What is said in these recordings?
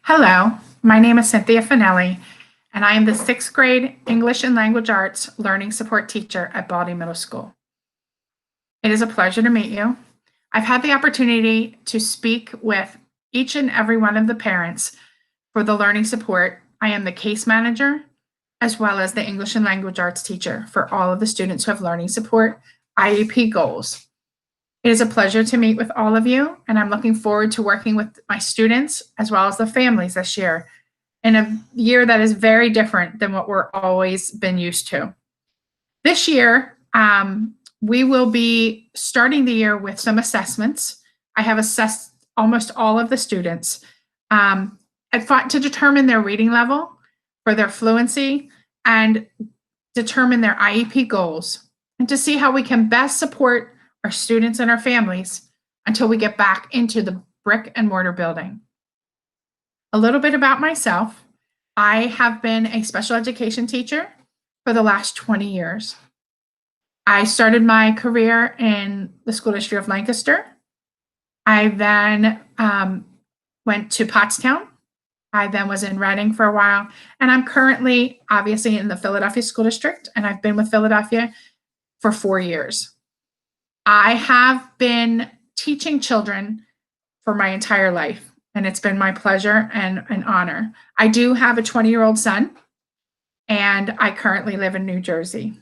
Hello, my name is Cynthia Fanelli, and I am the sixth grade English and Language Arts Learning Support Teacher at Baldy Middle School. It is a pleasure to meet you. I've had the opportunity to speak with each and every one of the parents for the learning support. I am the case manager as well as the English and Language Arts teacher for all of the students who have learning support IEP goals. It is a pleasure to meet with all of you, and I'm looking forward to working with my students as well as the families this year in a year that is very different than what we're always been used to. This year, we will be starting the year with some assessments. I have assessed almost all of the students to determine their reading level, for their fluency, and determine their IEP goals, and to see how we can best support our students and our families until we get back into the brick and mortar building. A little bit about myself. I have been a special education teacher for the last 20 years. I started my career in the school district of Lancaster. I then went to Pottstown. I then was in Reading for a while, and I'm currently obviously in the Philadelphia School District, and I've been with Philadelphia for 4 years. I have been teaching children for my entire life, and it's been my pleasure and an honor. I do have a 20-year-old son, and I currently live in New Jersey.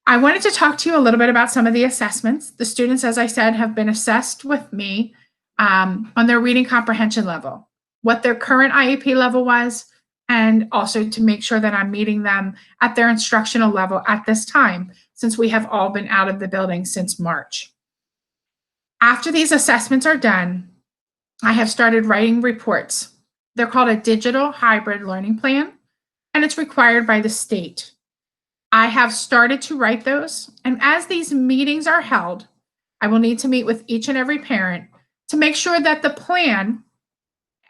I wanted to talk to you a little bit about some of the assessments. The students, as I said, have been assessed with me on their reading comprehension level, what their current IEP level was, and also to make sure that I'm meeting them at their instructional level at this time, since we have all been out of the building since March. After these assessments are done, I have started writing reports. They're called a digital hybrid learning plan, and it's required by the state. I have started to write those, and as these meetings are held, I will need to meet with each and every parent to make sure that the plan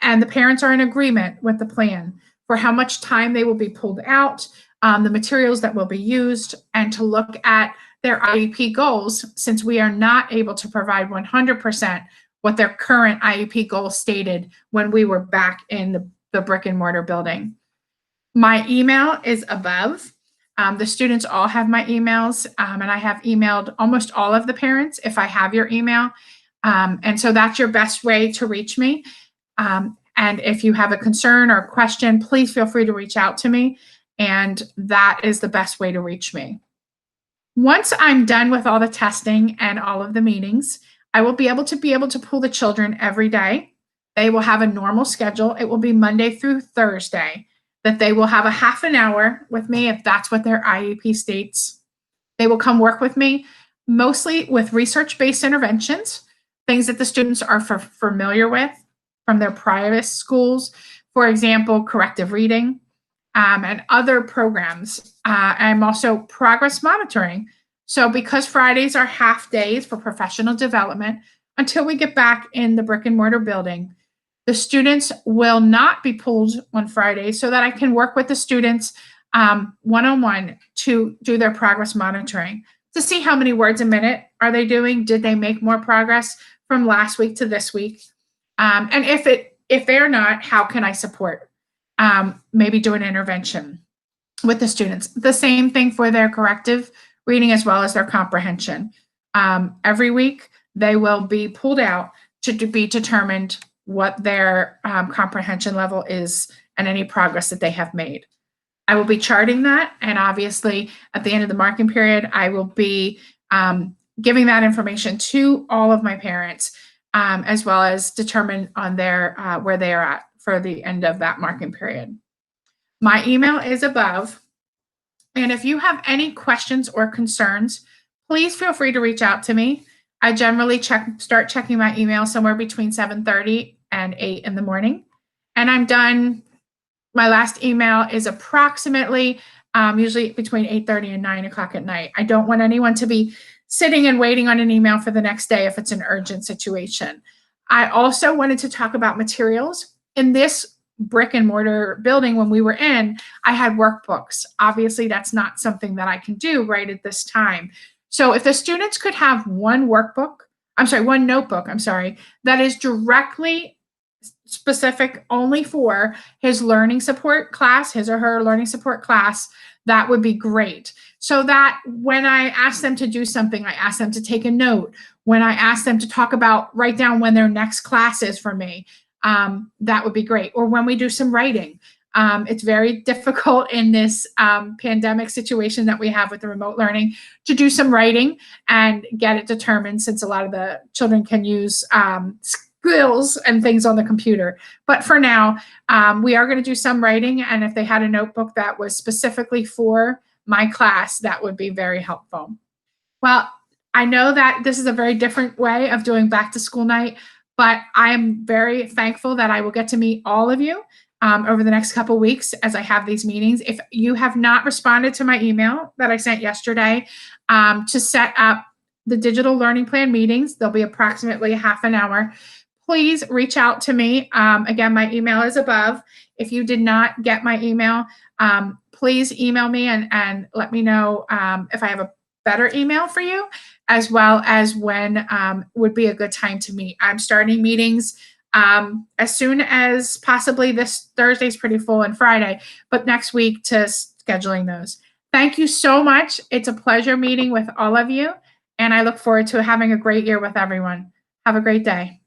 and the parents are in agreement with the plan for how much time they will be pulled out, the materials that will be used, and to look at their IEP goals, since we are not able to provide 100% what their current IEP goal stated when we were back in the brick and mortar building. My email is above. The students all have my emails, and I have emailed almost all of the parents if I have your email. And so that's your best way to reach me. And if you have a concern or a question, please feel free to reach out to me. And that is the best way to reach me. Once I'm done with all the testing and all of the meetings, I will be able to pull the children every day. They will have a normal schedule. It will be Monday through Thursday that they will have a half an hour with me if that's what their IEP states. They will come work with me, mostly with research-based interventions, things that the students are familiar with from their private schools, for example, corrective reading, and other programs. I'm also progress monitoring. So because Fridays are half days for professional development, until we get back in the brick and mortar building, the students will not be pulled on Fridays so that I can work with the students one-on-one to do their progress monitoring, to see how many words a minute are they doing, did they make more progress from last week to this week, and if they're not, how can I support? Maybe do an intervention with the students. The same thing for their corrective reading as well as their comprehension. Every week, they will be pulled out to be determined what their comprehension level is and any progress that they have made. I will be charting that, and obviously at the end of the marking period, I will be giving that information to all of my parents, as well as determine on their where they are at for the end of that marking period. My email is above, and if you have any questions or concerns, please feel free to reach out to me. I generally start checking my email somewhere between 7:30 and 8 in the morning, and I'm done. My last email is approximately usually between 8:30 and 9 o'clock at night. I don't want anyone to be sitting and waiting on an email for the next day if it's an urgent situation. I also wanted to talk about materials. In this brick and mortar building, when we were in, I had workbooks. Obviously, that's not something that I can do right at this time. So if the students could have one notebook, that is directly specific only for his learning support class, his or her learning support class, that would be great. So that when I ask them to do something, I ask them to take a note. When I ask them to talk about, write down when their next class is for me, that would be great. Or when we do some writing. It's very difficult in this pandemic situation that we have with the remote learning to do some writing and get it determined, since a lot of the children can use skills and things on the computer. But for now, we are going to do some writing. And if they had a notebook that was specifically for my class, that would be very helpful. Well, I know that this is a very different way of doing back to school night, but I am very thankful that I will get to meet all of you over the next couple weeks as I have these meetings. If you have not responded to my email that I sent yesterday to set up the digital learning plan meetings, there'll be approximately half an hour. Please reach out to me. Again, my email is above. If you did not get my email, please email me and let me know if I have a better email for you, as well as when would be a good time to meet. I'm starting meetings as soon as possibly. This Thursday's pretty full and Friday, but next week to scheduling those. Thank you so much. It's a pleasure meeting with all of you, and I look forward to having a great year with everyone. Have a great day.